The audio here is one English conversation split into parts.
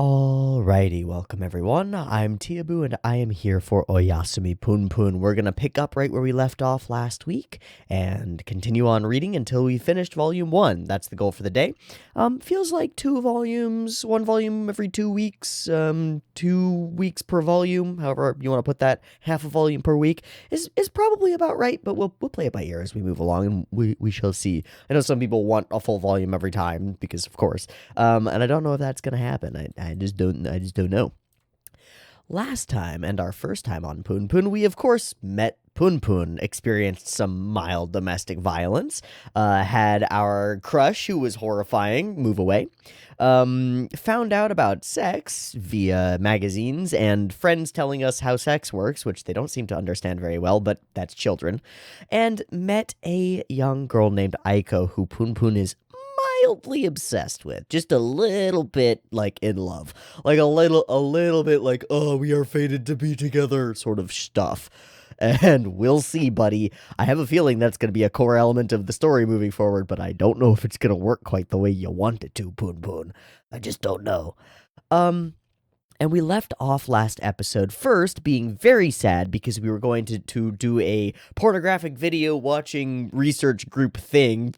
Alrighty, welcome everyone. I'm Teeaboo and I am here for Oyasumi Punpun. We're gonna pick up right where we left off last week and continue on reading until we finished volume 1. That's the goal for the day. Feels like 2 volumes, 1 volume every 2 weeks, 2 weeks per volume, however you want to put that, half a volume per week is probably about right, but we'll play it by ear as we move along and we shall see. I know some people want a full volume every time because of course, and I don't know if that's gonna happen. I just don't know. Last time, and our first time on Punpun, we of course met Punpun, experienced some mild domestic violence, had our crush, who was horrifying, move away, found out about sex via magazines and friends telling us how sex works, which they don't seem to understand very well, but that's children, and met a young girl named Aiko, who Punpun is mildly obsessed with, just a little bit like in love, like a little bit like, oh, we are fated to be together sort of stuff. And we'll see, buddy. I have a feeling that's going to be a core element of the story moving forward, but I don't know if it's going to work quite the way you want it to, Punpun. I just don't know. And we left off last episode first being very sad because we were going to do a pornographic video watching research group thing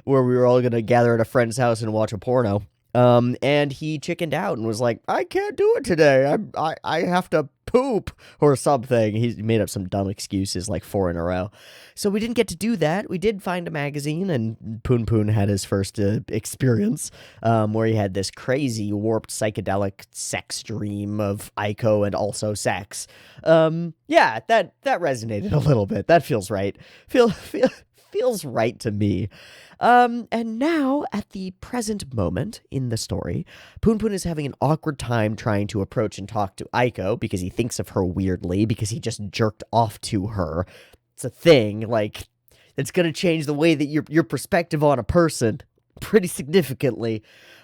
where we were all going to gather at a friend's house and watch a porno. And he chickened out and was like, I can't do it today. I have to poop or something. He made up some dumb excuses like 4 in a row. So we didn't get to do that. We did find a magazine, and Punpun had his first experience where he had this crazy warped psychedelic sex dream of Aiko and also sex. Yeah, that resonated a little bit. That feels right. Feels right to me. And now, at the present moment in the story, Punpun is having an awkward time trying to approach and talk to Aiko because he thinks of her weirdly because he just jerked off to her. It's a thing, like, it's going to change the way that your perspective on a person pretty significantly.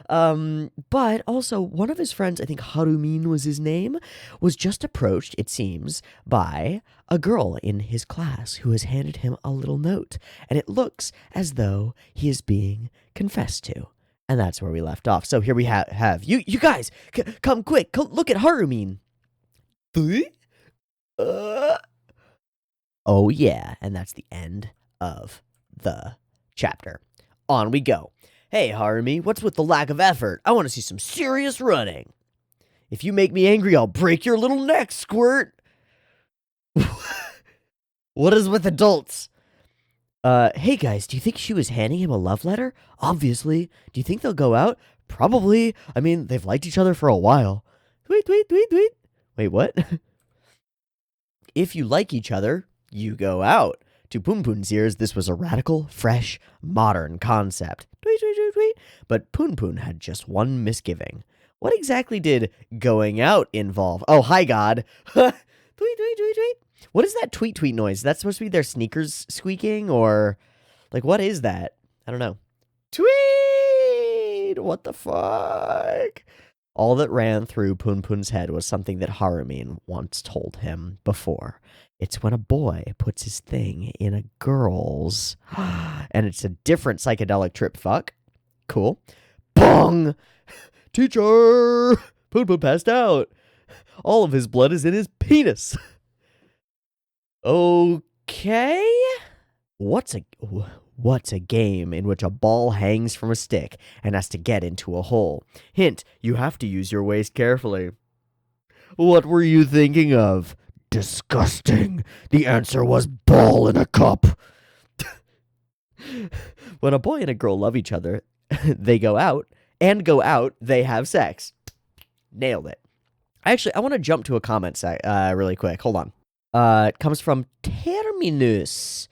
But also, one of his friends, I think Harumin was his name, was just approached, it seems, by a girl in his class who has handed him a little note, and it looks as though he is being confessed to. And that's where we left off. So here we have you guys, come quick, look at Harumin. Oh yeah, and that's the end of the chapter. On we go. Hey, Harumi, what's with the lack of effort? I want to see some serious running. If you make me angry, I'll break your little neck, Squirt. What is with adults? Hey guys, do you think she was handing him a love letter? Obviously. Do you think they'll go out? Probably. I mean, they've liked each other for a while. Tweet. Wait, what? If you like each other, you go out. To Punpun's ears, this was a radical, fresh, modern concept. Tweet. But Punpun had just one misgiving. What exactly did going out involve? Oh, hi, God. Tweet. What is that tweet noise? Is that supposed to be their sneakers squeaking? Or, like, what is that? I don't know. Tweet! What the fuck? All that ran through Punpun's head was something that Harumin once told him before. It's when a boy puts his thing in a girl's, and it's a different psychedelic trip fuck. Cool. Bong! Teacher! Punpun passed out. All of his blood is in his penis. Okay? What's a game in which a ball hangs from a stick and has to get into a hole? Hint, you have to use your waist carefully. What were you thinking of? Disgusting. The answer was ball in a cup. When a boy and a girl love each other, they go out, they have sex. Nailed it. Actually, I want to jump to a comment really quick. Hold on. It comes from Terminus.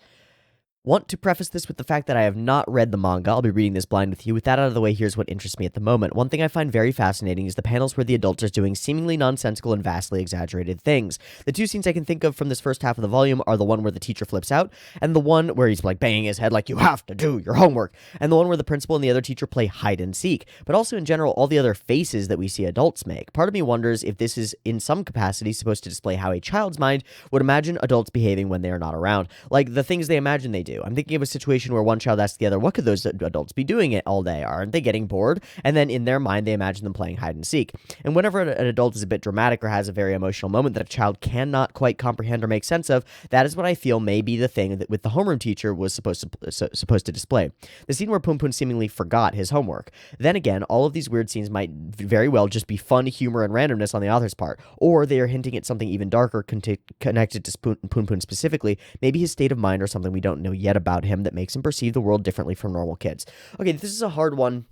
Want to preface this with the fact that I have not read the manga. I'll be reading this blind with you. With that out of the way, here's what interests me at the moment. One thing I find very fascinating is the panels where the adults are doing seemingly nonsensical and vastly exaggerated things. The 2 scenes I can think of from this first half of the volume are the one where the teacher flips out, and the one where he's like banging his head like, you have to do your homework, and the one where the principal and the other teacher play hide and seek. But also in general, all the other faces that we see adults make. Part of me wonders if this is in some capacity supposed to display how a child's mind would imagine adults behaving when they are not around. Like the things they imagine they do. do? I'm thinking of a situation where one child asks the other, what could those adults be doing it all day? Aren't they getting bored? And then in their mind, they imagine them playing hide and seek. And whenever an adult is a bit dramatic or has a very emotional moment that a child cannot quite comprehend or make sense of, that is what I feel may be the thing that with the homeroom teacher was supposed to display. The scene where Punpun seemingly forgot his homework. Then again, all of these weird scenes might very well just be fun humor and randomness on the author's part, or they are hinting at something even darker connected to Punpun specifically, maybe his state of mind or something we don't know yet about him that makes him perceive the world differently from normal kids. Okay, this is a hard one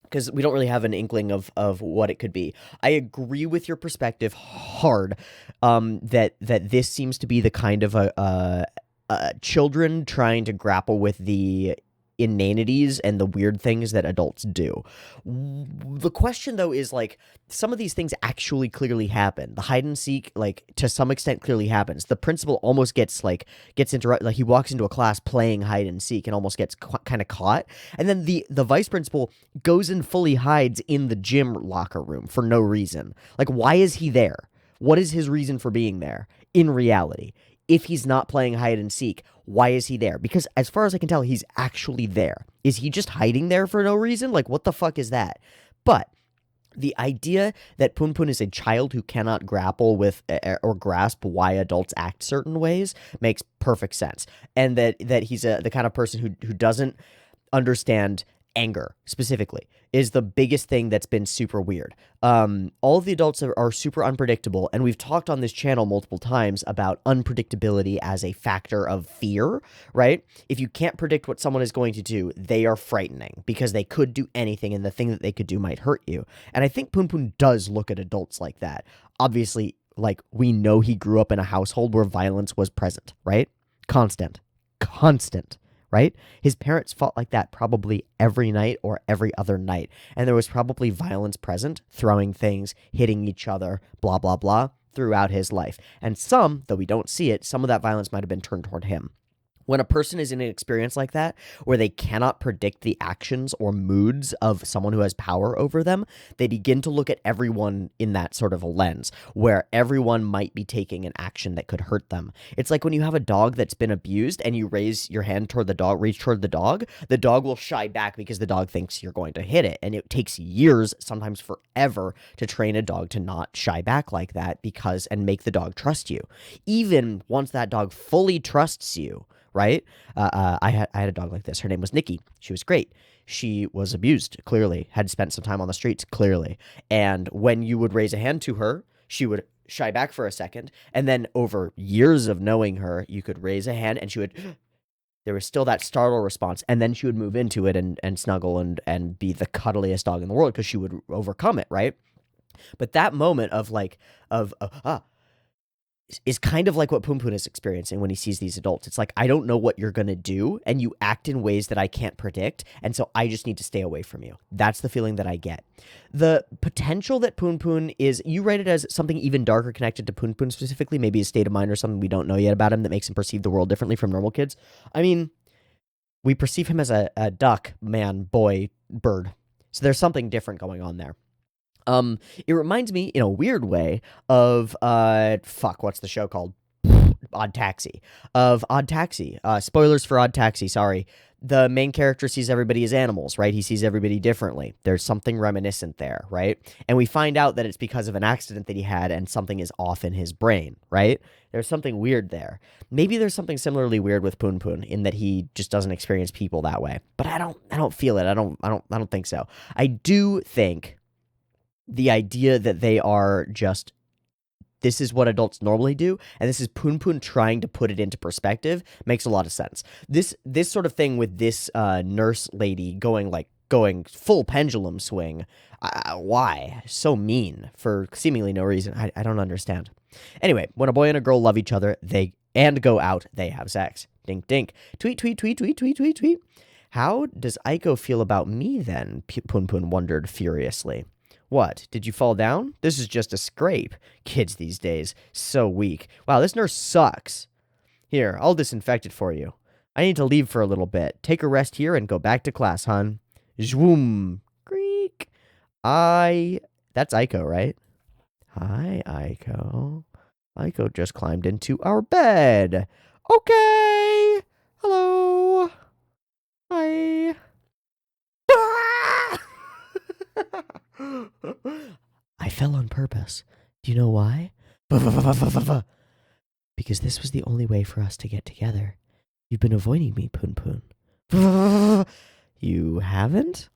because we don't really have an inkling of what it could be. I agree with your perspective hard, that this seems to be the kind of a children trying to grapple with the inanities and the weird things that adults do. The question though is like, some of these things actually clearly happen. The hide and seek, like, to some extent clearly happens. The principal almost gets interrupted, like he walks into a class playing hide and seek and almost gets kind of caught. And then the vice principal goes and fully hides in the gym locker room for no reason. Like, why is he there? What is his reason for being there in reality? If he's not playing hide and seek, why is he there? Because as far as I can tell, he's actually there. Is he just hiding there for no reason? Like, what the fuck is that? But the idea that Punpun is a child who cannot grapple with or grasp why adults act certain ways makes perfect sense. And that he's the kind of person who doesn't understand anger specifically is the biggest thing that's been super weird. All of the adults are super unpredictable, and we've talked on this channel multiple times about unpredictability as a factor of fear, right? If you can't predict what someone is going to do, they are frightening because they could do anything, and the thing that they could do might hurt you. And I think Punpun does look at adults like that. Obviously, like, we know he grew up in a household where violence was present, right? Constant. Right? His parents fought like that probably every night or every other night. And there was probably violence present, throwing things, hitting each other, blah, blah, blah, throughout his life. And some, though we don't see it, some of that violence might have been turned toward him. When a person is in an experience like that, where they cannot predict the actions or moods of someone who has power over them, they begin to look at everyone in that sort of a lens, where everyone might be taking an action that could hurt them. It's like when you have a dog that's been abused and you raise your hand toward the dog, reach toward the dog will shy back because the dog thinks you're going to hit it. And it takes years, sometimes forever, to train a dog to not shy back like that and make the dog trust you. Even once that dog fully trusts you, right? I had a dog like this. Her name was Nikki. She was great. She was abused, clearly, had spent some time on the streets, clearly. And when you would raise a hand to her, she would shy back for a second. And then over years of knowing her, you could raise a hand and she would, there was still that startle response. And then she would move into it and snuggle and be the cuddliest dog in the world because she would overcome it, right? But that moment is kind of like what Punpun is experiencing when he sees these adults. It's like, I don't know what you're going to do, and you act in ways that I can't predict, and so I just need to stay away from you. That's the feeling that I get. The potential that Punpun is, you write it as something even darker connected to Punpun specifically, maybe a state of mind or something we don't know yet about him that makes him perceive the world differently from normal kids. I mean, we perceive him as a duck, man, boy, bird. So there's something different going on there. It reminds me in a weird way of, what's the show called? Odd Taxi. Spoilers for Odd Taxi, sorry. The main character sees everybody as animals, right? He sees everybody differently. There's something reminiscent there, right? And we find out that it's because of an accident that he had and something is off in his brain, right? There's something weird there. Maybe there's something similarly weird with Punpun in that he just doesn't experience people that way. But I don't feel it. I don't think so. I do think the idea that they are just, this is what adults normally do, and this is Punpun trying to put it into perspective, makes a lot of sense. This sort of thing with this nurse lady going full pendulum swing, why? So mean for seemingly no reason. I don't understand. Anyway, when a boy and a girl love each other, they go out, they have sex. Dink, dink. Tweet, tweet, tweet, tweet, tweet, tweet, tweet. How does Aiko feel about me then? Punpun wondered furiously. What, did you fall down? This is just a scrape. Kids these days, so weak. Wow, this nurse sucks. Here, I'll disinfect it for you. I need to leave for a little bit. Take a rest here and go back to class, hon. Zwoom. Creak. That's Aiko, right? Hi, Aiko. Aiko just climbed into our bed. Okay. Hello. Bye! I fell on purpose. Do you know why? Because this was the only way for us to get together. You've been avoiding me, Punpun. You haven't?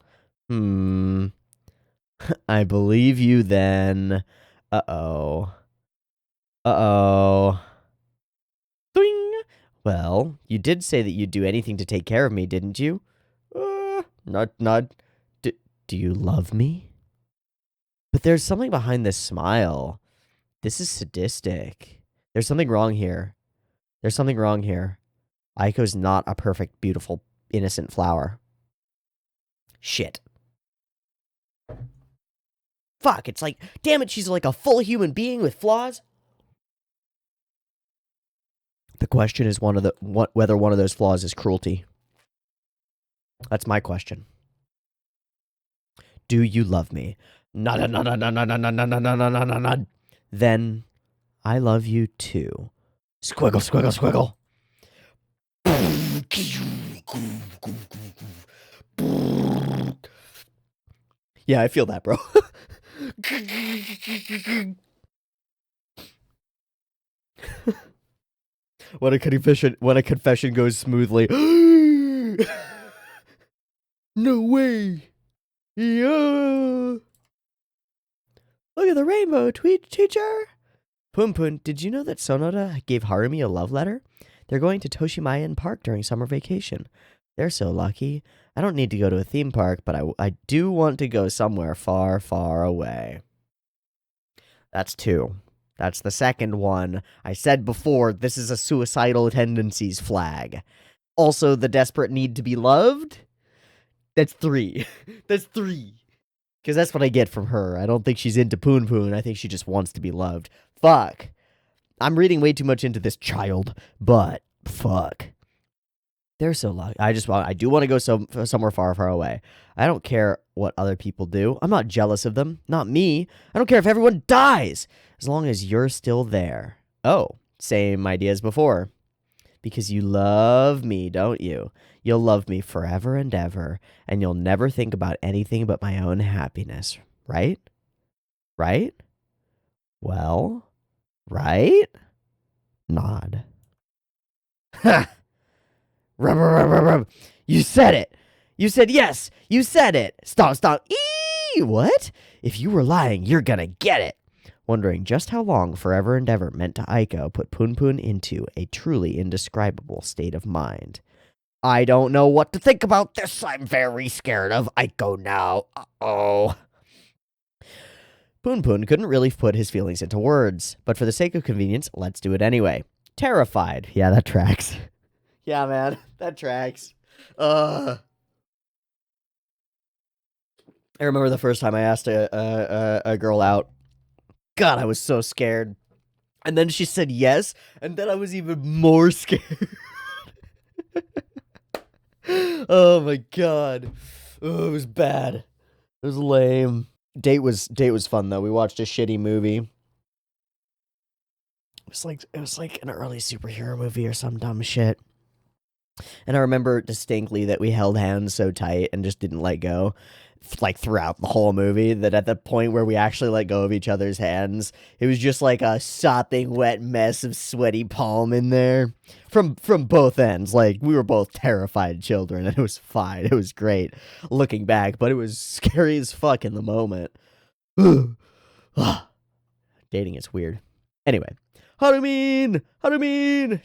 I believe you then. Uh-oh. Uh-oh. Doing. Well, you did say that you'd do anything to take care of me, didn't you? Not. Do you love me? But there's something behind this smile. This is sadistic. There's something wrong here. There's something wrong here. Aiko's not a perfect, beautiful, innocent flower. Shit. Fuck, it's like, damn it, she's like a full human being with flaws. The question is whether one of those flaws is cruelty. That's my question. Do you love me? Then I love you too. Squiggle, squiggle, squiggle. Yeah, I feel that, bro. When a confession goes smoothly. No way. Yeah. Look at the rainbow, teacher. Punpun, did you know that Sonoda gave Harumi a love letter? They're going to Toshimayan Park during summer vacation. They're so lucky. I don't need to go to a theme park, but I do want to go somewhere far, far away. That's 2. That's the second one. I said before, this is a suicidal tendencies flag. Also, the desperate need to be loved. That's 3. That's 3. Because that's what I get from her. I don't think she's into Punpun. I think she just wants to be loved. Fuck. I'm reading way too much into this child, but fuck. They're so lucky. I do want to go somewhere far, far away. I don't care what other people do. I'm not jealous of them. Not me. I don't care if everyone dies. As long as you're still there. Oh, same idea as before. Because you love me, don't you? You'll love me forever and ever, and you'll never think about anything but my own happiness. Right? Right? Well, right? Nod. Ha! Rub, rub, rub, rub. You said it. You said yes. You said it. Stop. Eee! What? If you were lying, you're gonna get it. Wondering just how long forever and ever meant to Aiko put Punpun into a truly indescribable state of mind. I don't know what to think about this. I'm very scared of Aiko now. Uh-oh. Punpun couldn't really put his feelings into words, but for the sake of convenience, let's do it anyway. Terrified. Yeah, that tracks. Yeah, man, that tracks. I remember the first time I asked a girl out. God, I was so scared. And then she said yes, and then I was even more scared. Oh my god. Oh, it was bad. It was lame. Date was fun though. We watched a shitty movie. It was like an early superhero movie or some dumb shit. And I remember distinctly that we held hands so tight and just didn't let go, like throughout the whole movie, that at the point where we actually let go of each other's hands, it was just like a sopping wet mess of sweaty palm in there from both ends. Like, we were both terrified children, and it was fine. It was great looking back, but it was scary as fuck in the moment. Dating is weird. Anyway, Harumin!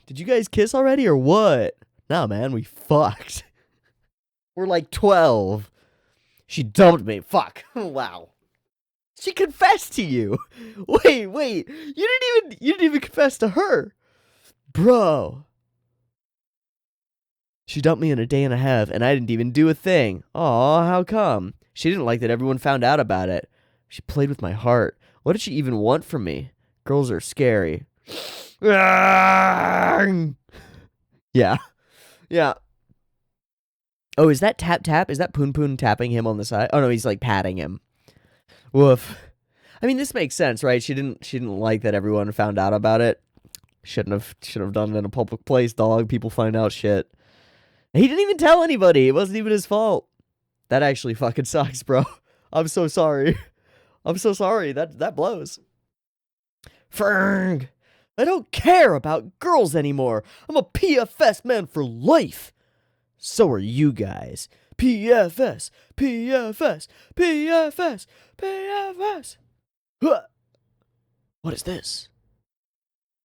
Did you guys kiss already or what? No, man, we fucked. We're like 12. She dumped me. Fuck. Wow. She confessed to you. Wait. You didn't even confess to her. Bro. She dumped me in a day and a half, and I didn't even do a thing. Aw, how come? She didn't like that everyone found out about it. She played with my heart. What did she even want from me? Girls are scary. Yeah. Yeah. Oh, is that tap? Is that Punpun tapping him on the side? Oh no, he's like patting him. Woof. I mean, this makes sense, right? She didn't like that everyone found out about it. Shouldn't have done it in a public place, dog. People find out shit. He didn't even tell anybody. It wasn't even his fault. That actually fucking sucks, bro. I'm so sorry. I'm so sorry. That blows. Ferg. I don't care about girls anymore. I'm a PFS man for life. So are you guys. PFS. PFS. PFS. PFS. What is this?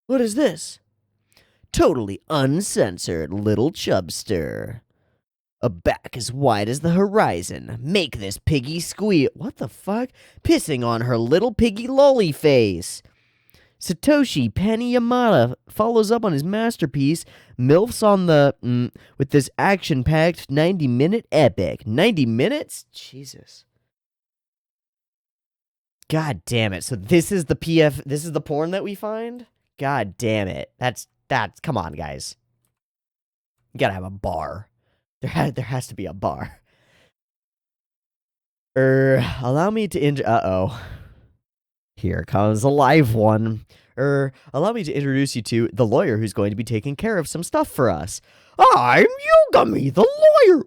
What is this? Totally uncensored little chubster. A back as wide as the horizon. Make this piggy squeal. What the fuck? Pissing on her little piggy lolly face. Satoshi Penny Yamada follows up on his masterpiece, MILFs on the, with this action-packed 90-minute epic. 90 minutes? Jesus. God damn it. So this is the porn that we find? God damn it. That's, come on, guys. You gotta have a bar. There has to be a bar. Allow me to uh-oh. Here comes a live one. Allow me to introduce you to the lawyer who's going to be taking care of some stuff for us. I'm Yogami, the lawyer.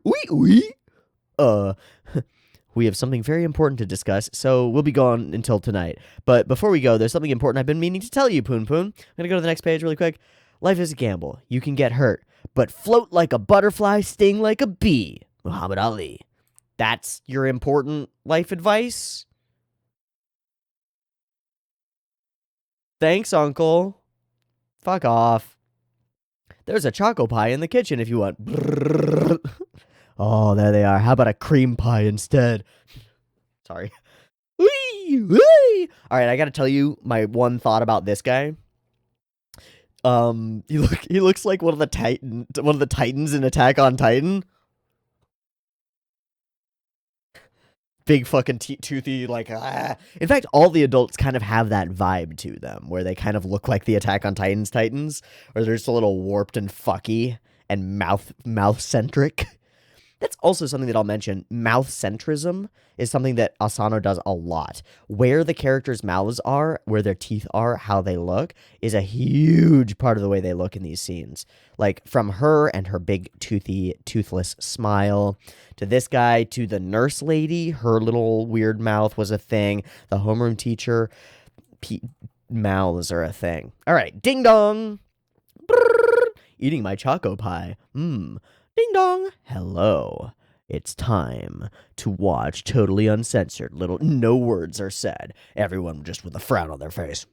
We have something very important to discuss, so we'll be gone until tonight. But before we go, there's something important I've been meaning to tell you, Punpun. I'm gonna go to the next page really quick. Life is a gamble. You can get hurt, but float like a butterfly, sting like a bee. Muhammad Ali. That's your important life advice? Thanks, Uncle. Fuck off. There's a choco pie in the kitchen if you want. Oh, there they are. How about a cream pie instead? Sorry. Wee, wee. All right, I gotta tell you my one thought about this guy. He looks like one of the Titans in Attack on Titan. Big fucking toothy, like, In fact, all the adults kind of have that vibe to them, where they kind of look like the Attack on Titans, or they're just a little warped and fucky and mouth-centric. That's also something that I'll mention. Mouth-centrism is something that Asano does a lot. Where the characters' mouths are, where their teeth are, how they look, is a huge part of the way they look in these scenes. Like, from her and her big toothless smile, to this guy, to the nurse lady, her little weird mouth was a thing. The homeroom teacher, mouths are a thing. All right, ding dong. Brrr, eating my choco pie. Ding dong. Hello. It's time to watch Totally Uncensored. No words are said. Everyone just with a frown on their face.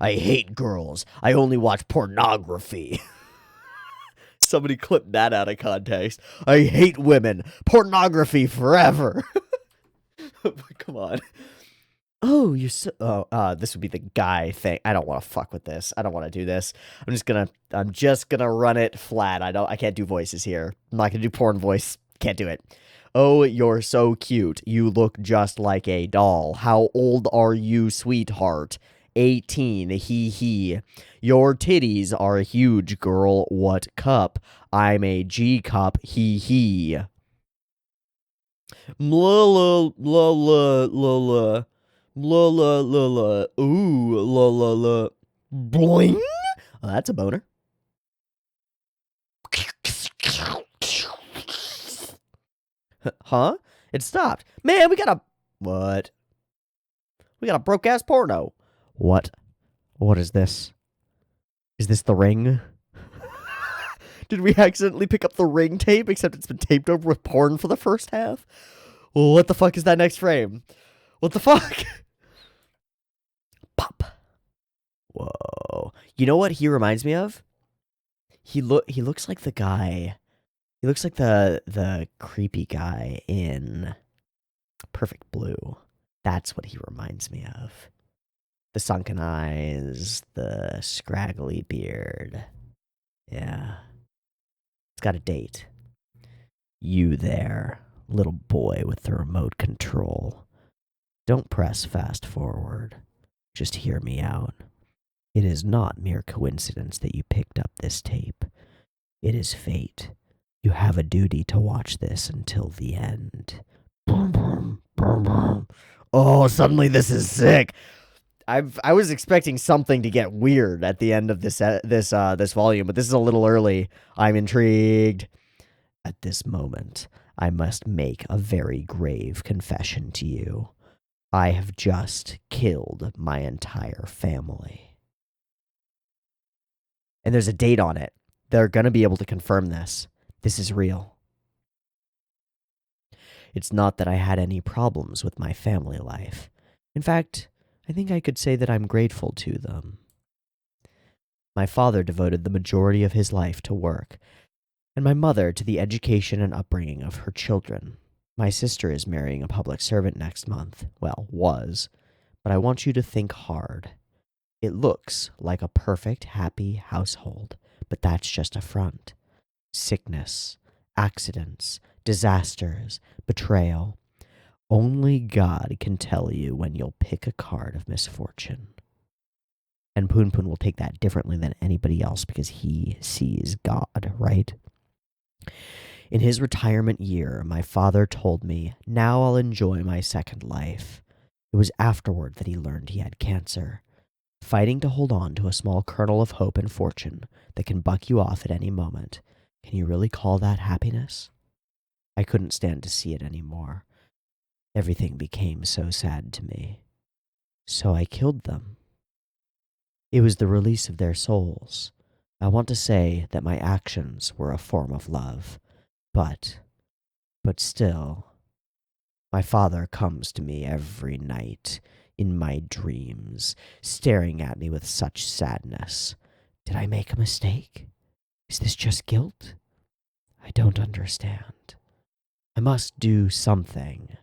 I hate girls. I only watch pornography. Somebody clipped that out of context. I hate women. Pornography forever. Come on. Oh, you're so... Oh, this would be the guy thing. I don't want to fuck with this. I don't want to do this. I'm just gonna run it flat. I can't do voices here. I'm not gonna do porn voice. Can't do it. Oh, you're so cute. You look just like a doll. How old are you, sweetheart? 18. Hee hee. Your titties are huge, girl. What cup? I'm a G cup. Hee hee. La la la la la la. La la la la. Ooh, la la la. Boing. Oh, that's a boner. Huh? It stopped. Man, we got a... What? We got a broke-ass porno. What? What is this? Is this The Ring? Did we accidentally pick up The Ring tape, except it's been taped over with porn for the first half? Well, what the fuck is that next frame? What the fuck? Pop. Whoa. You know what he reminds me of? He looks like the guy. He looks like the creepy guy in Perfect Blue. That's what he reminds me of. The sunken eyes, the scraggly beard. Yeah. It's got a date. You there, little boy with the remote control. Don't press fast forward. Just hear me out. It is not mere coincidence that you picked up this tape. It is fate. You have a duty to watch this until the end. Oh, suddenly this is sick. I was expecting something to get weird at the end of this volume, but this is a little early. I'm intrigued. At this moment, I must make a very grave confession to you. I have just killed my entire family. And there's a date on it. They're going to be able to confirm this. This is real. It's not that I had any problems with my family life. In fact, I think I could say that I'm grateful to them. My father devoted the majority of his life to work, and my mother to the education and upbringing of her children. My sister is marrying a public servant next month. Well, was. But I want you to think hard. It looks like a perfect, happy household, but that's just a front. Sickness, accidents, disasters, betrayal. Only God can tell you when you'll pick a card of misfortune. And Punpun will take that differently than anybody else because he sees God, right? In his retirement year, my father told me, now I'll enjoy my second life. It was afterward that he learned he had cancer. Fighting to hold on to a small kernel of hope and fortune that can buck you off at any moment. Can you really call that happiness? I couldn't stand to see it anymore. Everything became so sad to me. So I killed them. It was the release of their souls. I want to say that my actions were a form of love. But still, my father comes to me every night in my dreams, staring at me with such sadness. Did I make a mistake? Is this just guilt? I don't understand. I must do something.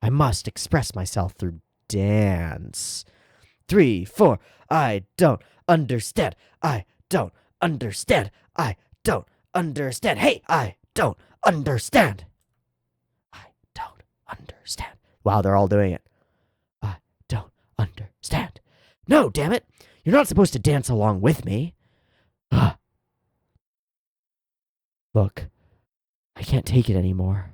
I must express myself through dance. 3, 4. I don't understand. I don't understand. I don't understand. Hey, I don't understand. I don't understand. Wow, they're all doing it. I don't understand. No, damn it. You're not supposed to dance along with me. Look, I can't take it anymore.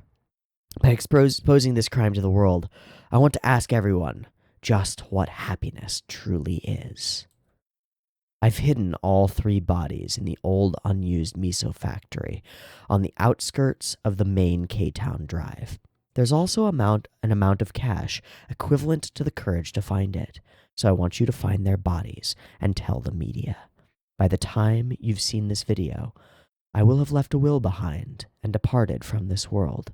By exposing this crime to the world, I want to ask everyone just what happiness truly is. I've hidden all 3 bodies in the old unused miso factory on the outskirts of the main K-Town Drive. There's also an amount of cash equivalent to the courage to find it, so I want you to find their bodies and tell the media. By the time you've seen this video, I will have left a will behind and departed from this world.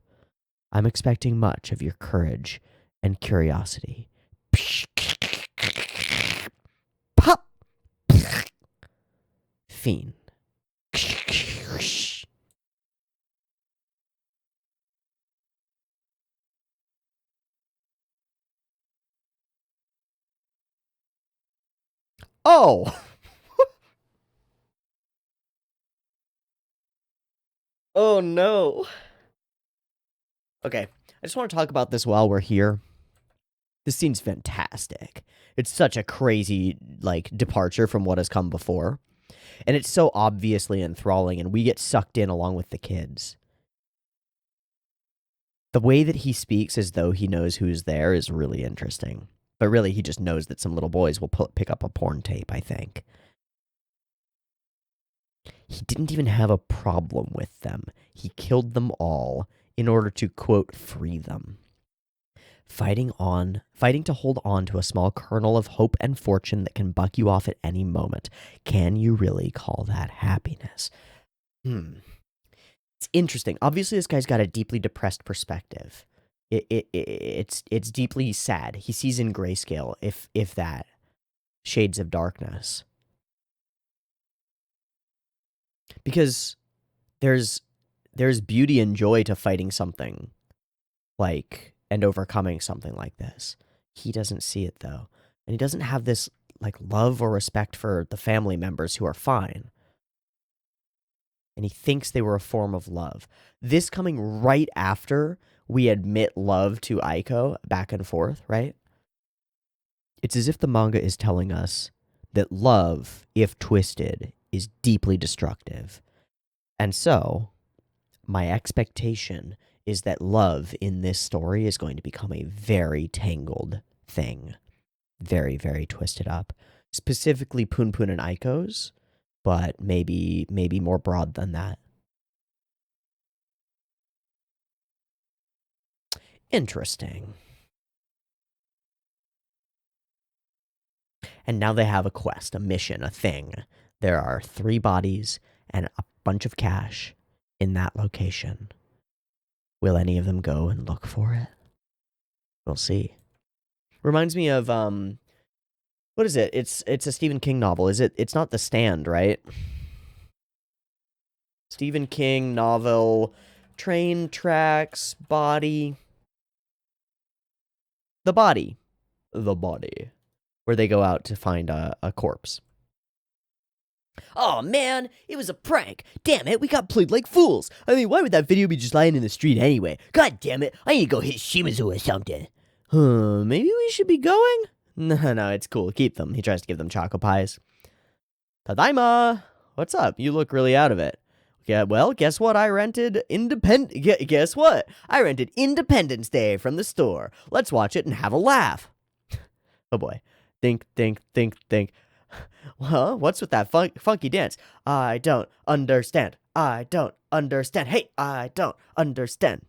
I'm expecting much of your courage and curiosity. Pop! Fiend. Oh! Oh no. Okay, I just want to talk about this while we're here. This scene's fantastic. It's such a crazy, departure from what has come before. And it's so obviously enthralling, and we get sucked in along with the kids. The way that he speaks as though he knows who's there is really interesting. But really, he just knows that some little boys will pick up a porn tape, I think. He didn't even have a problem with them. He killed them all in order to, quote, free them. Fighting to hold on to a small kernel of hope and fortune that can buck you off at any moment. Can you really call that happiness? It's interesting. Obviously, this guy's got a deeply depressed perspective. It's deeply sad. He sees in grayscale, if that, shades of darkness. Because there's beauty and joy to fighting something and overcoming something like this. He doesn't see it though. And he doesn't have this love or respect for the family members who are fine. And he thinks they were a form of love. This coming right after we admit love to Aiko back and forth, right? It's as if the manga is telling us that love, if twisted, is deeply destructive. And so, my expectation is that love in this story is going to become a very tangled thing. Very, very twisted up. Specifically Punpun and Aiko's, but maybe more broad than that. Interesting. And now they have a quest, a mission, a thing. There are 3 bodies and a bunch of cash in that location. Will any of them go and look for it? We'll see. Reminds me of what is it? It's a Stephen King novel. It's not The Stand, right? Stephen King novel, train tracks, body. The body. Where they go out to find a corpse. Oh man, it was a prank. Damn it, we got played like fools. I mean, why would that video be just lying in the street anyway? God damn it, I need to go hit Shimazu or something. Maybe we should be going? No, it's cool. Keep them. He tries to give them choco pies. Tadaima! What's up? You look really out of it. Yeah, well, guess what? Guess what? I rented Independence Day from the store. Let's watch it and have a laugh. Oh boy. Think. Well, what's with that funky dance? I don't understand. Hey, I don't understand.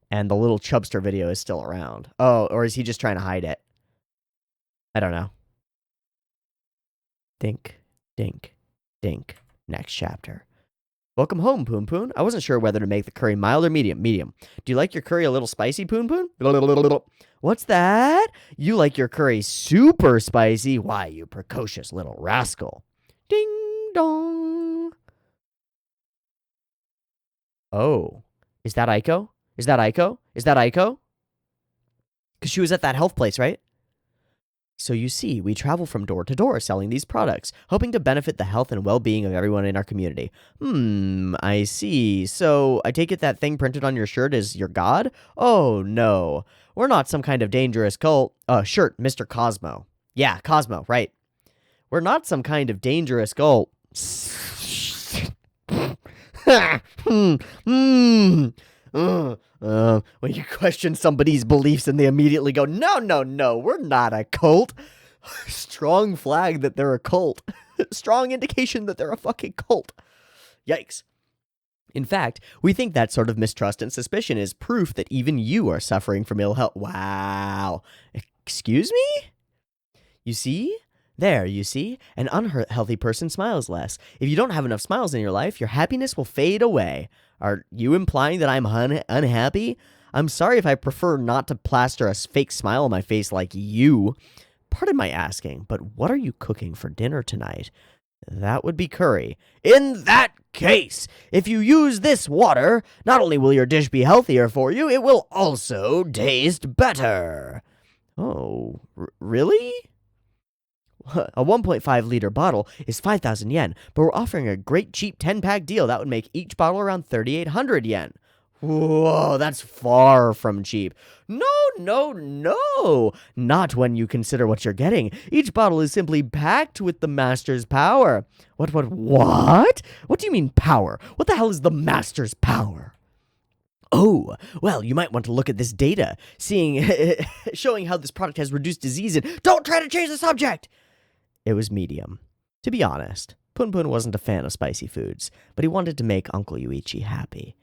And the little Chubster video is still around. Oh, or is he just trying to hide it? I don't know. Think. Next chapter. Welcome home, Punpun. I wasn't sure whether to make the curry mild or medium. Medium. Do you like your curry a little spicy, Punpun? What's that? You like your curry super spicy? Why, you precocious little rascal. Ding dong. Oh. Is that Aiko? Because she was at that health place, right? So you see, we travel from door to door selling these products, hoping to benefit the health and well-being of everyone in our community. I see. So I take it that thing printed on your shirt is your god? Oh, no. We're not some kind of dangerous cult. Shirt, Mr. Cosmo. Yeah, Cosmo, right. We're not some kind of dangerous cult. When you question somebody's beliefs and they immediately go, no, we're not a cult. Strong flag that they're a cult. Strong indication that they're a fucking cult. Yikes. In fact, we think that sort of mistrust and suspicion is proof that even you are suffering from ill health. Wow. Excuse me? You see? There, you see? An unhealthy person smiles less. If you don't have enough smiles in your life, your happiness will fade away. Are you implying that I'm unhappy? I'm sorry if I prefer not to plaster a fake smile on my face like you. Pardon my asking, but what are you cooking for dinner tonight? That would be curry. In that case, if you use this water, not only will your dish be healthier for you, it will also taste better. Oh, really? A 1.5 liter bottle is 5,000 yen, but we're offering a great cheap 10-pack deal that would make each bottle around 3,800 yen. Whoa, that's far from cheap. No. Not when you consider what you're getting. Each bottle is simply packed with the Master's power. What? What do you mean power? What the hell is the Master's power? Oh, well, you might want to look at this data, showing how this product has reduced disease and... Don't try to change the subject! It was medium. To be honest, Punpun wasn't a fan of spicy foods, but he wanted to make Uncle Yuichi happy.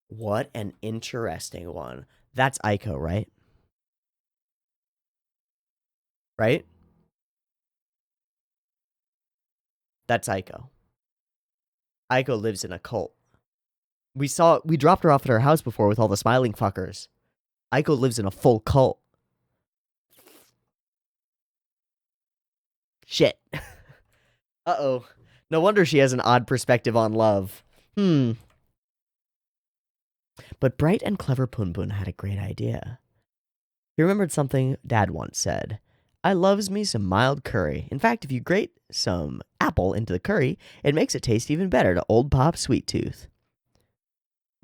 What an interesting one. That's Aiko, right? Right? That's Aiko. Aiko lives in a cult. We dropped her off at her house before with all the smiling fuckers. Aiko lives in a full cult. Shit. Uh-oh. No wonder she has an odd perspective on love. But bright and clever Punpun had a great idea. He remembered something Dad once said. I loves me some mild curry. In fact, if you grate some apple into the curry, it makes it taste even better to Old Pop Sweet Tooth.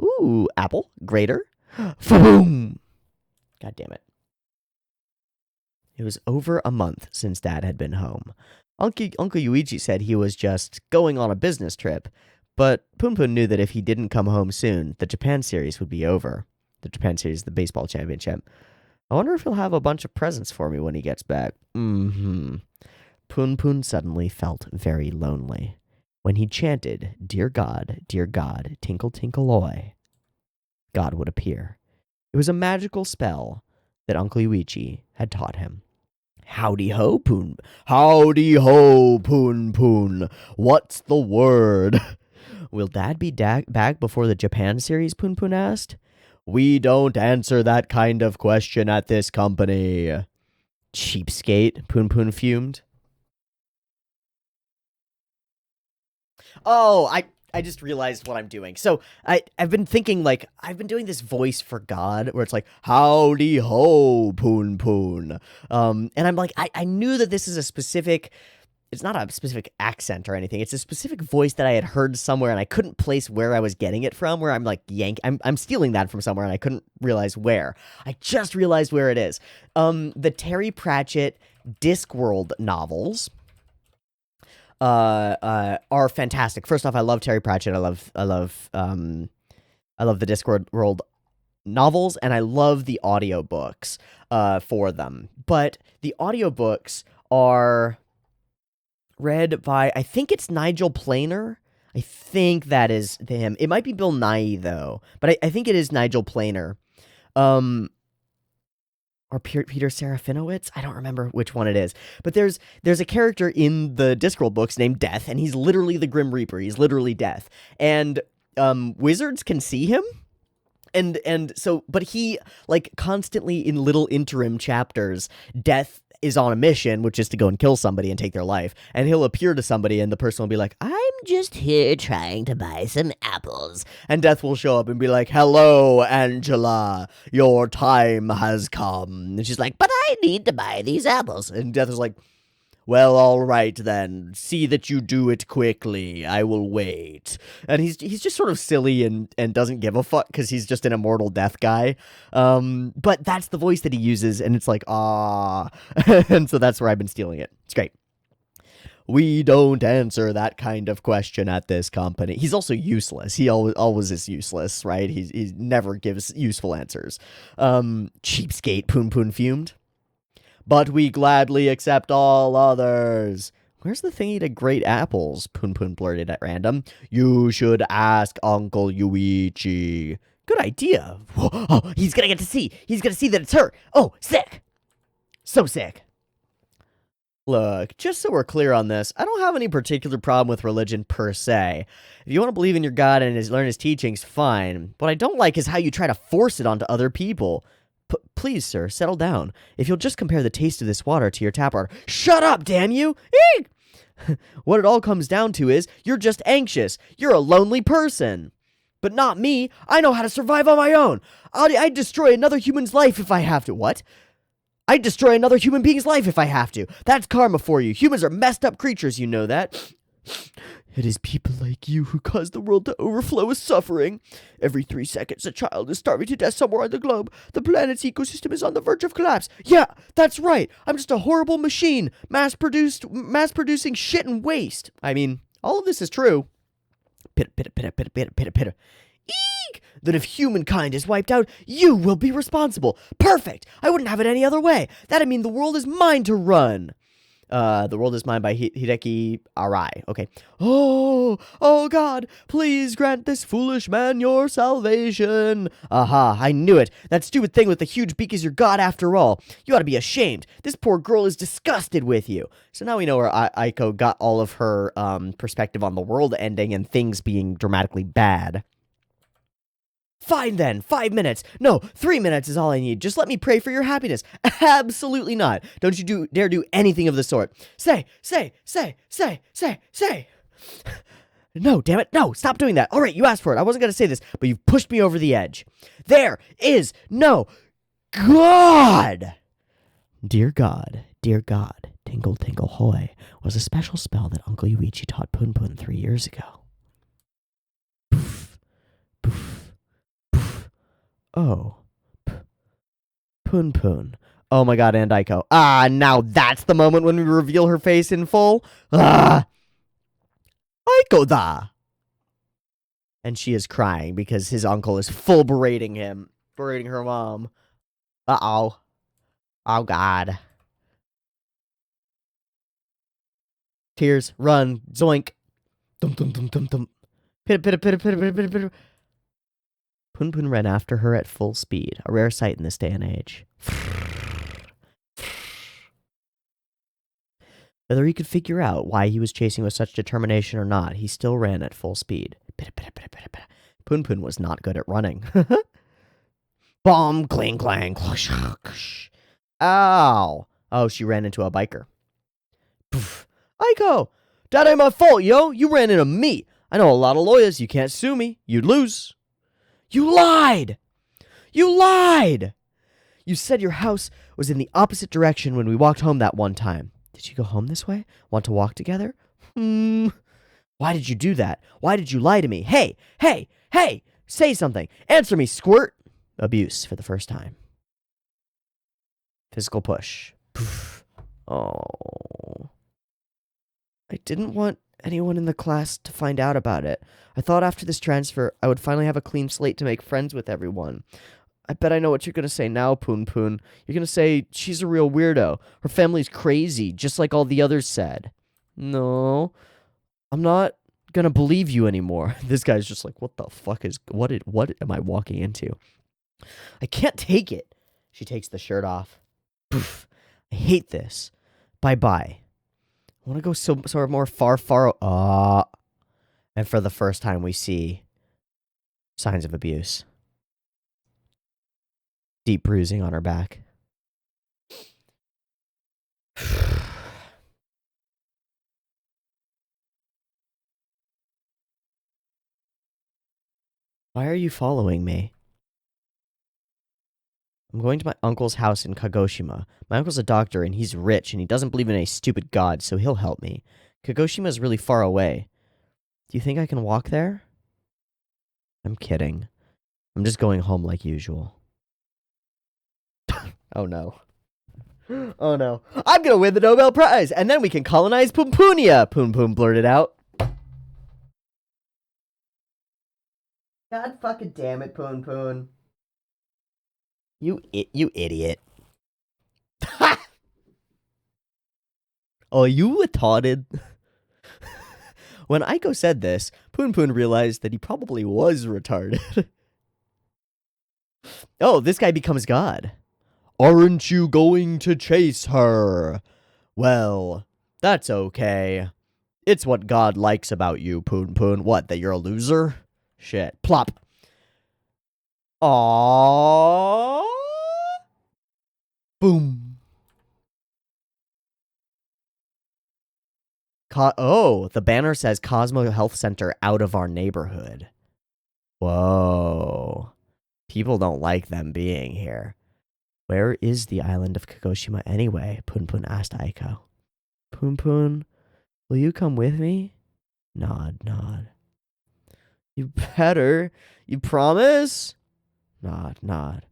Ooh, apple, grater. Boom! God damn it. It was over a month since Dad had been home. Uncle Yuichi said he was just going on a business trip, but Punpun knew that if he didn't come home soon, the Japan series would be over. The Japan series, the baseball championship. I wonder if he'll have a bunch of presents for me when he gets back. Punpun suddenly felt very lonely. When he chanted, dear God, tinkle, tinkle, oy, God would appear. It was a magical spell that Uncle Yuichi had taught him. Howdy ho, Poon. Howdy ho, Poon Poon. What's the word? Will Dad be back before the Japan series, Poon Poon asked. We don't answer that kind of question at this company. Cheapskate, Poon Poon fumed. Oh, I just realized what I'm doing. So I've been thinking, like, I've been doing this voice for God where it's like, howdy ho, Poon Poon. And I'm like, I knew that this is a specific, it's not a specific accent or anything. It's a specific voice that I had heard somewhere and I couldn't place where I was getting it from, where I'm like, I'm stealing that from somewhere and I couldn't realize where. I just realized where it is. The Terry Pratchett Discworld novels are fantastic. First off, I love Terry Pratchett. I love the Discworld novels, and I love the audiobooks for them. But the audiobooks are read by, I think it's Nigel Planer. I think that is him. It might be Bill Nye, though, but I think it is Nigel Planer. Or Peter Serafinowicz. I don't remember which one it is. But there's a character in the Discworld books named Death, and he's literally the Grim Reaper. He's literally Death. And wizards can see him. And so, but he, like, constantly in little interim chapters, Death is on a mission, which is to go and kill somebody and take their life. And he'll appear to somebody, and the person will be like, I'm just here trying to buy some apples. And Death will show up and be like, hello, Angela, your time has come. And she's like, but I need to buy these apples. And Death is like, well, all right then. See that you do it quickly. I will wait. And he's just sort of silly and doesn't give a fuck because he's just an immortal death guy. But that's the voice that he uses, and it's like, ah. And so that's where I've been stealing it. It's great. We don't answer that kind of question at this company. He's also useless. He always is useless, right? He never gives useful answers. Cheapskate, Poon Poon fumed. But we gladly accept all others. Where's the thingy to grate apples? Poon Poon blurted at random. You should ask Uncle Yuichi. Good idea. Oh, he's gonna get to see. He's gonna see that it's her. Oh, sick. So sick. Look, just so we're clear on this, I don't have any particular problem with religion per se. If you want to believe in your God and learn his teachings, fine. What I don't like is how you try to force it onto other people. Please, sir, settle down. If you'll just compare the taste of this water to your tap water. Shut up, damn you! Eek! What it all comes down to is, you're just anxious. You're a lonely person. But not me. I know how to survive on my own. I'd destroy another human's life if I have to. What? I'd destroy another human being's life if I have to. That's karma for you. Humans are messed up creatures, you know that. It is people like you who cause the world to overflow with suffering. Every 3 seconds, a child is starving to death somewhere on the globe. The planet's ecosystem is on the verge of collapse. Yeah, that's right. I'm just a horrible machine, mass-producing shit and waste. I mean, all of this is true. Pitter, pitter, pitter, pitter, pitter, pitter, pitter. Eek! Then if humankind is wiped out, you will be responsible. Perfect! I wouldn't have it any other way. That'd mean the world is mine to run. The World is Mine by Hideki Arai. Okay. Oh God, please grant this foolish man your salvation. Aha, I knew it. That stupid thing with the huge beak is your God after all. You ought to be ashamed. This poor girl is disgusted with you. So now we know where Aiko got all of her perspective on the world ending and things being dramatically bad. Fine then, 5 minutes. No, 3 minutes is all I need. Just let me pray for your happiness. Absolutely not. Don't you dare do anything of the sort. Say. No, damn it. No, stop doing that. All right, you asked for it. I wasn't going to say this, but you've pushed me over the edge. There is no God. Dear God, Tingle Tingle Hoy was a special spell that Uncle Yuichi taught Punpun 3 years ago. Poof, poof. Oh. Punpun. Oh my God, and Aiko. Now that's the moment when we reveal her face in full. Aiko da! And she is crying because his uncle is full berating her mom. Uh-oh. Oh God. Tears, run, zoink. Dum dum dum dum dum. Pitter pitter pitter pitter pitter pitter pitter. Punpun ran after her at full speed, a rare sight in this day and age. Whether he could figure out why he was chasing with such determination or not, he still ran at full speed. Punpun was not good at running. Bomb, clang, clang. Ow. Oh, she ran into a biker. Poof. Aiko! That ain't my fault, yo. You ran into me. I know a lot of lawyers. You can't sue me. You'd lose. You lied! You lied! You said your house was in the opposite direction when we walked home that one time. Did you go home this way? Want to walk together? Why did you do that? Why did you lie to me? Hey! Say something. Answer me, squirt. Abuse for the first time. Physical push. Poof. Oh. I didn't want anyone in the class to find out about it. I thought after this transfer, I would finally have a clean slate to make friends with everyone. I bet I know what you're going to say now, Punpun. You're going to say she's a real weirdo. Her family's crazy, just like all the others said. No, I'm not going to believe you anymore. This guy's just like, what the fuck is, what am I walking into? I can't take it. She takes the shirt off. Poof. I hate this. Bye-bye. I want to go somewhere more far. And for the first time, we see signs of abuse. Deep bruising on her back. Why are you following me? I'm going to my uncle's house in Kagoshima. My uncle's a doctor, and he's rich, and he doesn't believe in a stupid god, so he'll help me. Kagoshima is really far away. Do you think I can walk there? I'm kidding. I'm just going home like usual. Oh no. Oh no. I'm gonna win the Nobel Prize, and then we can colonize Pumpunia, Punpun blurted out. God fucking damn it, Punpun. You idiot. Oh, you retarded. When Aiko said this, Punpun realized that he probably was retarded. Oh, this guy becomes God. Aren't you going to chase her? Well, that's okay. It's what God likes about you, Punpun. What, that you're a loser? Shit. Plop. Aww. Boom. The banner says Cosmo Health Center out of our neighborhood. Whoa. People don't like them being here. Where is the island of Kagoshima anyway? Punpun asked Aiko. Punpun, will you come with me? Nod, nod. You better. You promise? Nod, nod.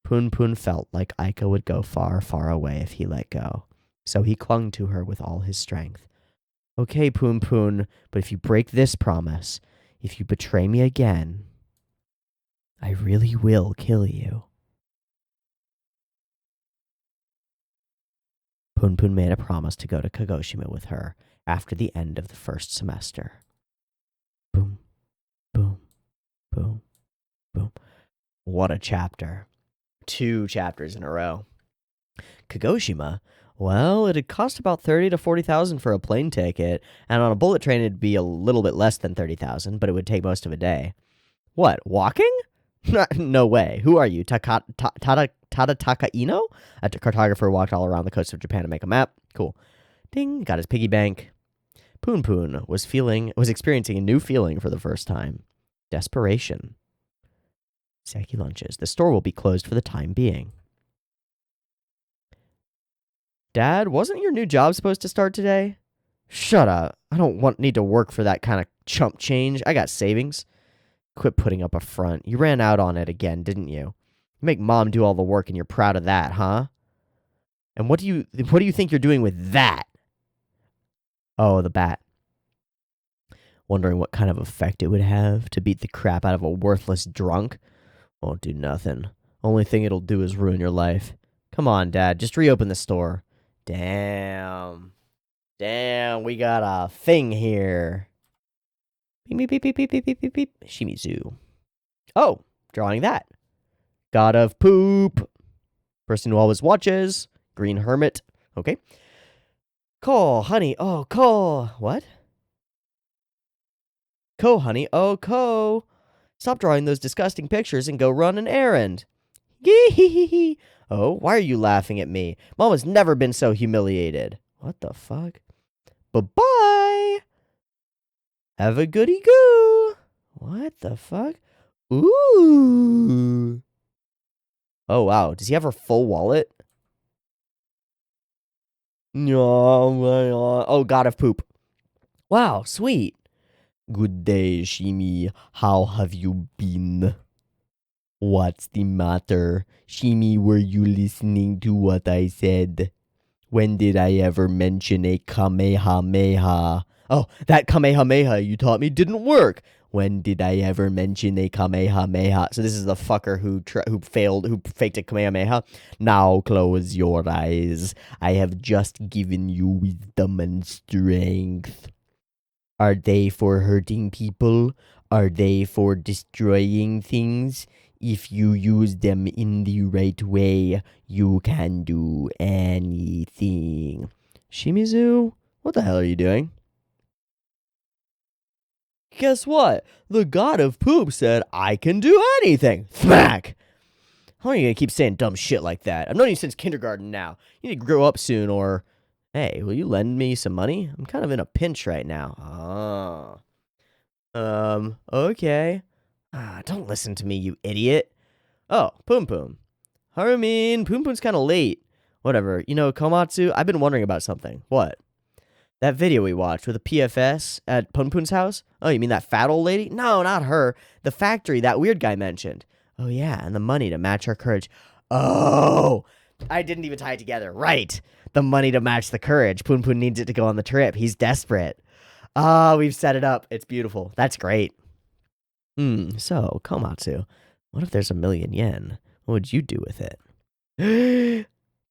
Punpun felt like Aiko would go far, far away if he let go. So he clung to her with all his strength. Okay, Punpun, but if you break this promise, if you betray me again, I really will kill you. Punpun made a promise to go to Kagoshima with her after the end of the first semester. Boom, boom, boom, boom. What a chapter. 2 chapters in a row. Kagoshima, well, it'd cost about 30 to 40,000 for a plane ticket, and on a bullet train it'd be a little bit less than 30,000, but it would take most of a day. What, walking? No way. Who are you, Tada Takaino? A cartographer walked all around the coast of Japan to make a map. Cool. Ding, got his piggy bank. Punpun was experiencing a new feeling for the first time. Desperation. Seki lunches. The store will be closed for the time being. Dad, wasn't your new job supposed to start today? Shut up. I don't need to work for that kind of chump change. I got savings. Quit putting up a front. You ran out on it again, didn't you? You make Mom do all the work and you're proud of that, huh? And what do you think you're doing with that? Oh, the bat. Wondering what kind of effect it would have to beat the crap out of a worthless drunk? Won't do nothing. Only thing it'll do is ruin your life. Come on, Dad, just reopen the store. Damn, we got a thing here. Beep, beep, beep, beep, beep, beep, beep, beep, beep. Shimizu. Oh, drawing that. God of poop. Person who always watches. Green hermit. Okay. Ko, honey. Oh, ko. What? Ko, honey. Oh, ko. Stop drawing those disgusting pictures and go run an errand. Gee. Oh, why are you laughing at me? Mom has never been so humiliated. What the fuck? Bye-bye. Have a goody goo. What the fuck? Ooh. Oh, wow. Does he have her full wallet? Oh, God of poop. Wow, sweet. Good day, Shimi. How have you been? What's the matter? Shimi, were you listening to what I said? When did I ever mention a Kamehameha? Oh, that Kamehameha you taught me didn't work. When did I ever mention a Kamehameha? So this is the fucker who faked a Kamehameha. Now close your eyes. I have just given you wisdom and strength. Are they for hurting people? Are they for destroying things? If you use them in the right way, you can do anything. Shimizu, what the hell are you doing? Guess what? The god of poop said I can do anything. Smack! How are you gonna keep saying dumb shit like that? I've known you since kindergarten now. You need to grow up soon or... Hey, will you lend me some money? I'm kind of in a pinch right now. Okay. Don't listen to me, you idiot. Oh, Punpun. Harumin, Punpun's kind of late. Whatever. You know, Komatsu, I've been wondering about something. What? That video we watched with the PFS at Punpun's house? Oh, you mean that fat old lady? No, not her. The factory that weird guy mentioned. Oh, yeah, and the money to match our courage. Oh, I didn't even tie it together. Right. The money to match the courage. Punpun needs it to go on the trip. He's desperate. Oh, we've set it up. It's beautiful. That's great. So, Komatsu, what if there's 1,000,000 yen? What would you do with it?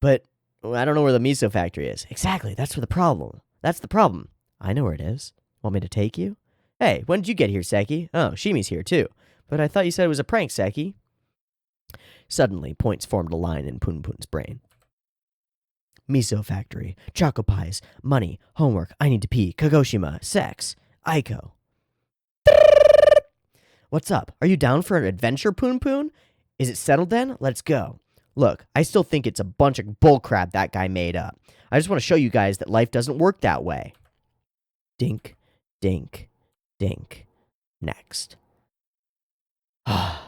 But I don't know where the miso factory is. Exactly. That's the problem. That's the problem. I know where it is. Want me to take you? Hey, when did you get here, Seki? Oh, Shimi's here, too. But I thought you said it was a prank, Seki. Suddenly, points formed a line in Punpun's brain. Miso factory, choco pies, money, homework, I need to pee, Kagoshima, sex, Aiko. What's up? Are you down for an adventure, Punpun? Is it settled then? Let's go. Look, I still think it's a bunch of bullcrap that guy made up. I just want to show you guys that life doesn't work that way. Dink, dink, dink. Next.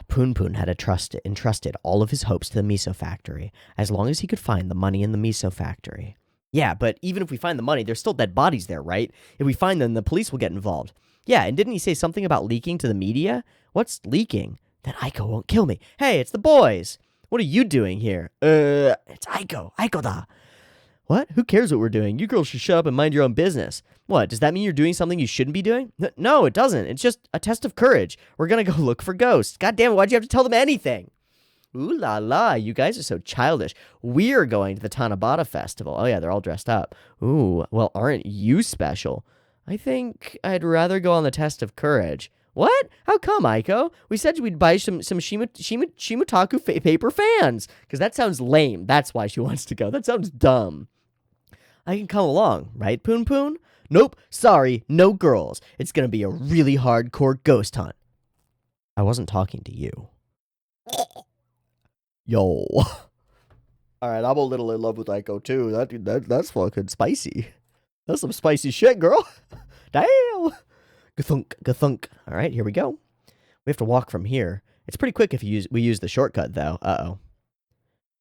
Punpun had entrusted all of his hopes to the miso factory, as long as he could find the money in the miso factory. Yeah, but even if we find the money, there's still dead bodies there, right? If we find them, the police will get involved. Yeah, and didn't he say something about leaking to the media? What's leaking? Then Aiko won't kill me. Hey, it's the boys. What are you doing here? It's Aiko. Aiko-da. What? Who cares what we're doing? You girls should shut up and mind your own business. What, does that mean you're doing something you shouldn't be doing? No, it doesn't. It's just a test of courage. We're gonna go look for ghosts. God damn it, why'd you have to tell them anything? Ooh la la, you guys are so childish. We're going to the Tanabata Festival. Oh yeah, they're all dressed up. Ooh, well, aren't you special? I think I'd rather go on the test of courage. What? How come, Aiko? We said we'd buy some Shimutaku paper fans. Because that sounds lame. That's why she wants to go. That sounds dumb. I can come along, right, Punpun? Nope, sorry, no girls. It's gonna be a really hardcore ghost hunt. I wasn't talking to you. Yo. Alright, I'm a little in love with Aiko too. That's fucking spicy. That's some spicy shit, girl. Damn. Gathunk, gathunk. Alright, here we go. We have to walk from here. It's pretty quick if we use the shortcut, though. Uh-oh.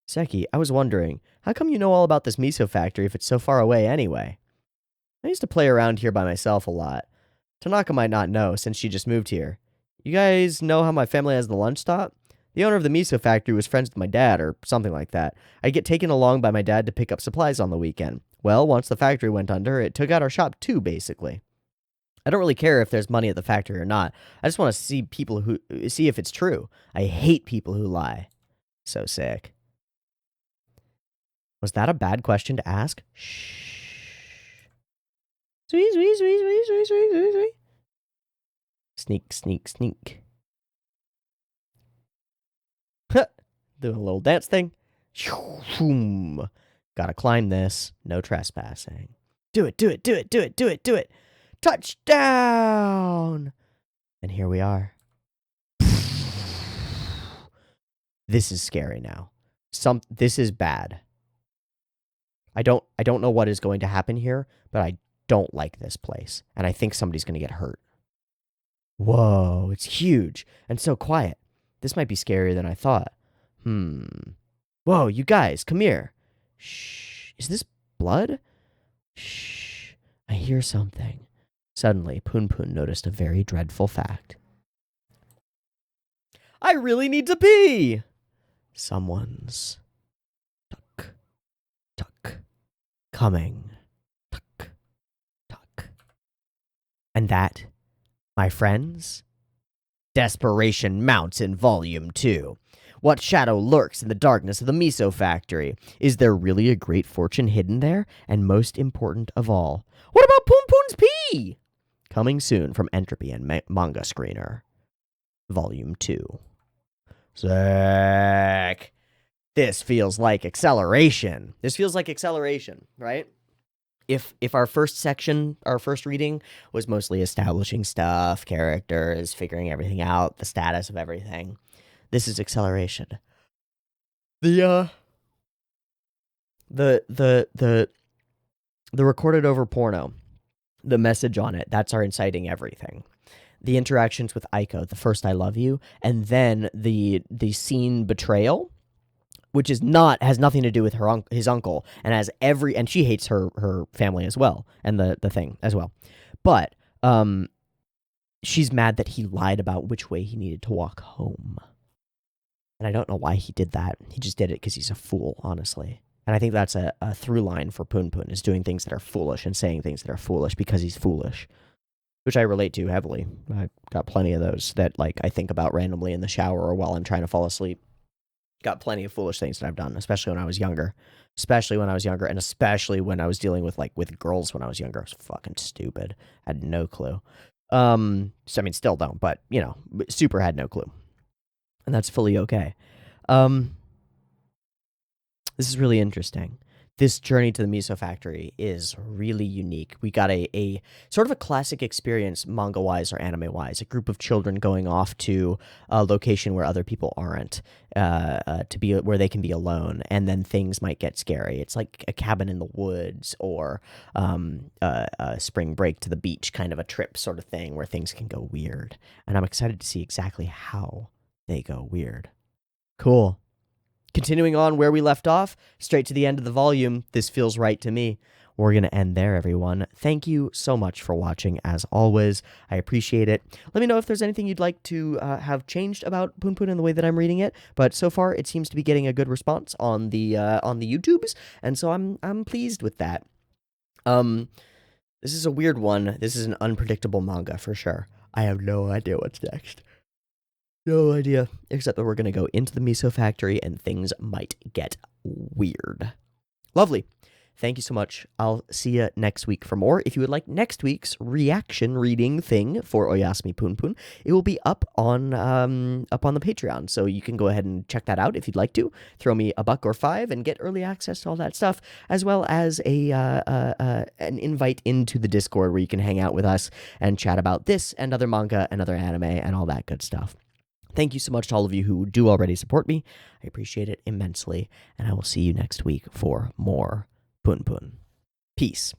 Seki, I was wondering, how come you know all about this miso factory if it's so far away anyway? I used to play around here by myself a lot. Tanaka might not know, since she just moved here. You guys know how my family has the lunch stop? The owner of the miso factory was friends with my dad, or something like that. I'd get taken along by my dad to pick up supplies on the weekend. Well, once the factory went under, it took out our shop too, basically. I don't really care if there's money at the factory or not. I just want to see if it's true. I hate people who lie. So sick. Was that a bad question to ask? Shh. Sweet, sweet, sweet, sweet, sweet, sweet, sweet, sweet. Sneak, sneak, sneak. Doing a little dance thing. Gotta climb this. No trespassing. Do it, do it, do it, do it, do it, do it. Touchdown! And here we are. This is scary now. This is bad. I don't know what is going to happen here, but I don't like this place. And I think somebody's going to get hurt. Whoa, it's huge and so quiet. This might be scarier than I thought. Whoa, you guys, come here. Shh. Is this blood? Shh. I hear something. Suddenly, Punpun noticed a very dreadful fact. I really need to pee! Someone's tuck, tuck, coming, tuck, tuck. And that, my friends, desperation mounts in Volume 2. What shadow lurks in the darkness of the miso factory? Is there really a great fortune hidden there? And most important of all, what about Punpun's pee? Coming soon from Entropy and Manga Screener. Volume 2. Sick. This feels like acceleration. This feels like acceleration, right? If our first section, our first reading, was mostly establishing stuff, characters, figuring everything out, the status of everything, this is acceleration. The recorded over porno, the message on it, that's our inciting everything. The interactions with Aiko, the first I love you, and then the scene betrayal, which has nothing to do with his uncle, and she hates her family as well, and the thing as well. But she's mad that he lied about which way he needed to walk home. And I don't know why he did that. He just did it because he's a fool, honestly. And I think that's a through line for Punpun, is doing things that are foolish and saying things that are foolish because he's foolish, which I relate to heavily. I've got plenty of those that like I think about randomly in the shower or while I'm trying to fall asleep. Got plenty of foolish things that I've done, especially when I was younger. And especially when I was dealing with girls when I was younger. I was fucking stupid. I had no clue. So, I mean, still don't, but, super had no clue. And that's fully okay. This is really interesting. This journey to the miso factory is really unique. We got a sort of a classic experience, manga-wise or anime-wise, a group of children going off to a location where other people aren't, to be where they can be alone, and then things might get scary. It's like a cabin in the woods or a spring break to the beach kind of a trip sort of thing where things can go weird. And I'm excited to see exactly how they go weird. Cool. Continuing on where we left off, straight to the end of the volume, this feels right to me. We're going to end there, everyone. Thank you so much for watching, as always. I appreciate it. Let me know if there's anything you'd like to have changed about Punpun and the way that I'm reading it. But so far, it seems to be getting a good response on the YouTubes, and so I'm pleased with that. This is a weird one. This is an unpredictable manga for sure. I have no idea what's next. No idea, except that we're going to go into the miso factory and things might get weird. Lovely. Thank you so much. I'll see you next week for more. If you would like next week's reaction reading thing for Oyasumi Punpun, it will be up on the Patreon, so you can go ahead and check that out if you'd like to. Throw me $1 or $5 and get early access to all that stuff, as well as an invite into the Discord where you can hang out with us and chat about this and other manga and other anime and all that good stuff. Thank you so much to all of you who do already support me. I appreciate it immensely, and I will see you next week for more Punpun. Peace.